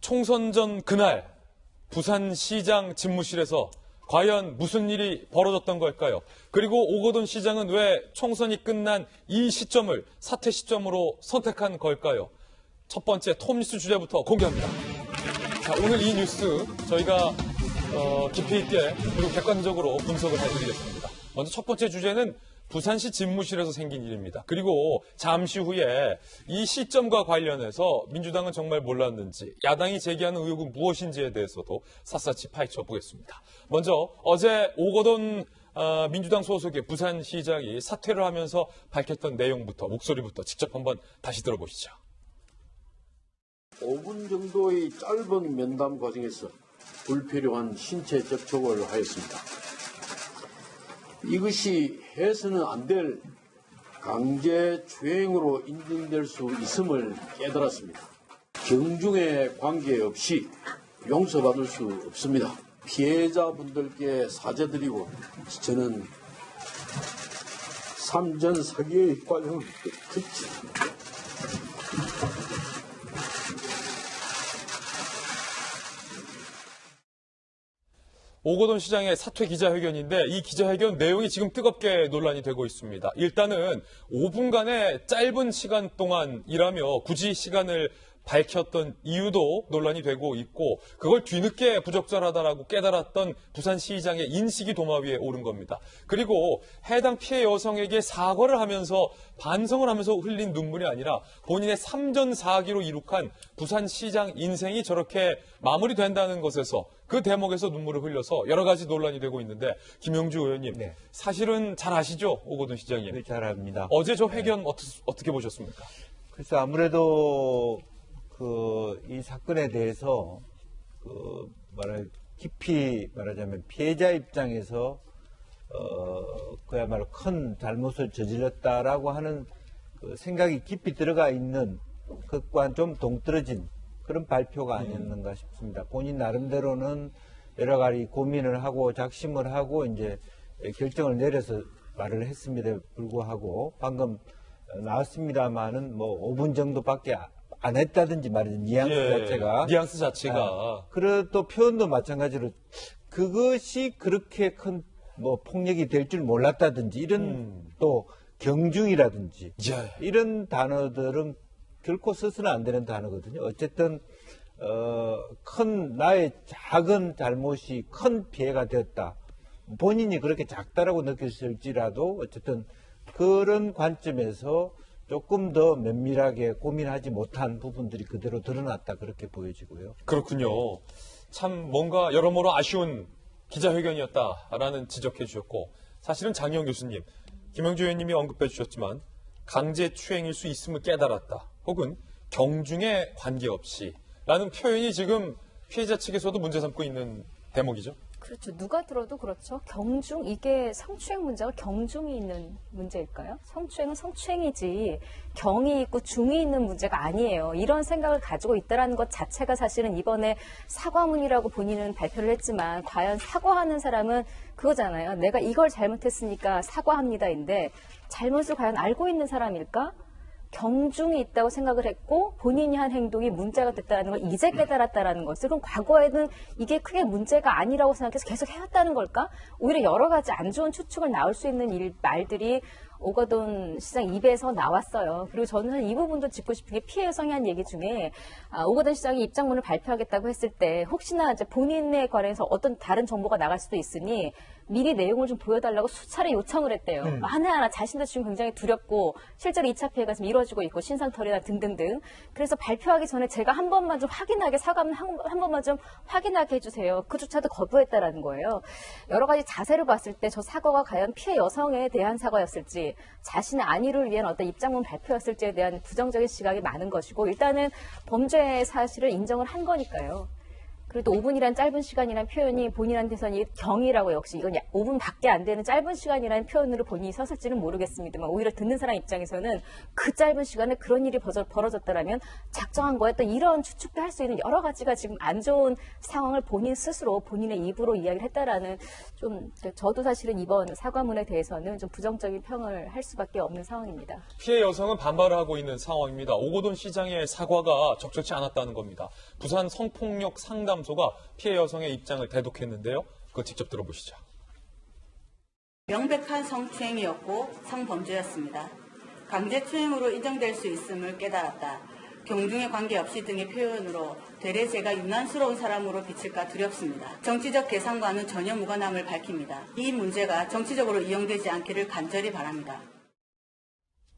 총선 전 그날 부산시장 집무실에서 과연 무슨 일이 벌어졌던 걸까요? 그리고 오거돈 시장은 왜 총선이 끝난 이 시점을 사퇴 시점으로 선택한 걸까요? 첫 번째 톱뉴스 주제부터 공개합니다. 자, 오늘 이 뉴스 저희가 깊이 있게 그리고 객관적으로 분석을 해드리겠습니다. 먼저 첫 번째 주제는 부산시 집무실에서 생긴 일입니다. 그리고 잠시 후에 이 시점과 관련해서 민주당은 정말 몰랐는지, 야당이 제기하는 의혹은 무엇인지에 대해서도 샅샅이 파헤쳐 보겠습니다. 먼저 어제 오거돈 민주당 소속의 부산시장이 사퇴를 하면서 밝혔던 내용부터, 목소리부터 직접 한번 다시 들어보시죠. 5분 정도의 짧은 면담 과정에서 불필요한 신체 접촉을 하였습니다. 이것이 해서는 안 될 강제추행으로 인정될 수 있음을 깨달았습니다. 경중에 관계없이 용서받을 수 없습니다. 피해자분들께 사죄드리고 저는 삼전 사기의 과정을 끝이 오거돈 시장의 사퇴 기자회견인데 이 기자회견 내용이 지금 뜨겁게 논란이 되고 있습니다. 일단은 5분간의 짧은 시간 동안이라며 굳이 시간을 밝혔던 이유도 논란이 되고 있고 그걸 뒤늦게 부적절하다라고 깨달았던 부산시장의 인식이 도마 위에 오른 겁니다. 그리고 해당 피해 여성에게 사과를 하면서 반성을 하면서 흘린 눈물이 아니라 본인의 삼전사기로 이룩한 부산시장 인생이 저렇게 마무리된다는 것에서 그 대목에서 눈물을 흘려서 여러 가지 논란이 되고 있는데 김영주 의원님 네. 사실은 잘 아시죠? 오거돈 시장님. 네, 잘 압니다. 어제 저 회견 어떻게 보셨습니까? 그래서 아무래도 이 사건에 대해서 깊이 말하자면 피해자 입장에서 그야말로 큰 잘못을 저질렀다라고 하는 생각이 깊이 들어가 있는 것과는 좀 동떨어진 그런 발표가 아니었는가 싶습니다. 본인 나름대로는 여러 가지 고민을 하고 작심을 하고 이제 결정을 내려서 말을 했음에도 불구하고 방금 나왔습니다만은 뭐 5분 정도밖에 안 했다든지 말이죠. 뉘앙스 자체가. 그리고 또 표현도 마찬가지로 그것이 그렇게 큰 뭐 폭력이 될 줄 몰랐다든지 이런 또 경중이라든지 이런 단어들은 결코 써서는 안 되는 단어거든요. 어쨌든 나의 작은 잘못이 큰 피해가 되었다. 본인이 그렇게 작다라고 느꼈을지라도 어쨌든 그런 관점에서 조금 더 면밀하게 고민하지 못한 부분들이 그대로 드러났다 그렇게 보여지고요. 그렇군요. 참 뭔가 여러모로 아쉬운 기자회견이었다라는 지적해 주셨고 사실은 장희영 교수님, 김영주 의원님이 언급해 주셨지만 강제추행일 수 있음을 깨달았다. 혹은 경중에 관계없이 라는 표현이 지금 피해자 측에서도 문제 삼고 있는 대목이죠. 그렇죠. 누가 들어도 그렇죠. 경중, 이게 성추행 문제가 경중이 있는 문제일까요? 성추행은 성추행이지 경이 있고 중이 있는 문제가 아니에요. 이런 생각을 가지고 있다는 것 자체가 사실은 이번에 사과문이라고 본인은 발표를 했지만 과연 사과하는 사람은 그거잖아요. 내가 이걸 잘못했으니까 사과합니다인데 잘못을 과연 알고 있는 사람일까? 경중이 있다고 생각을 했고 본인이 한 행동이 문제가 됐다는 걸 이제 깨달았다는 것을 그럼 과거에는 이게 크게 문제가 아니라고 생각해서 계속 해왔다는 걸까? 오히려 여러 가지 안 좋은 추측을 나올 수 있는 말들이 오거돈 시장 입에서 나왔어요. 그리고 저는 이 부분도 짚고 싶은 게 피해 여성이 한 얘기 중에 오거돈 시장이 입장문을 발표하겠다고 했을 때 혹시나 이제 본인에 관해서 어떤 다른 정보가 나갈 수도 있으니 미리 내용을 좀 보여달라고 수차례 요청을 했대요. 하나하나 자신도 지금 굉장히 두렵고 실제로 2차 피해가 지금 이루어지고 있고 신상털이나 등등등. 그래서 발표하기 전에 제가 한 번만 좀 확인하게 사과문 한 번만 좀 확인하게 해주세요. 그조차도 거부했다라는 거예요. 여러 가지 자세를 봤을 때 저 사과가 과연 피해 여성에 대한 사과였을지 자신의 안위를 위한 어떤 입장문 발표였을지에 대한 부정적인 시각이 많은 것이고 일단은 범죄 사실을 인정을 한 거니까요. 그래도 5분이란 짧은 시간이라는 표현이 본인한테서는 경이라고 역시 이건 5분밖에 안 되는 짧은 시간이라는 표현으로 본인이 썼을지는 모르겠습니다만 오히려 듣는 사람 입장에서는 그 짧은 시간에 그런 일이 벌어졌다라면 작정한 거였던 이런 추측도 할 수 있는 여러 가지가 지금 안 좋은 상황을 본인 스스로 본인의 입으로 이야기를 했다라는 좀 저도 사실은 이번 사과문에 대해서는 좀 부정적인 평을 할 수밖에 없는 상황입니다. 피해 여성은 반발을 하고 있는 상황입니다. 오거돈 시장의 사과가 적절치 않았다는 겁니다. 부산 성폭력 상담소가 피해 여성의 입장을 대독했는데요. 그거 직접 들어보시죠. 명백한 성추행이었고 성범죄였습니다. 강제추행으로 인정될 수 있음을 깨달았다. 경중에 관계없이 등의 표현으로 되레 제가 유난스러운 사람으로 비칠까 두렵습니다. 정치적 계산과는 전혀 무관함을 밝힙니다. 이 문제가 정치적으로 이용되지 않기를 간절히 바랍니다.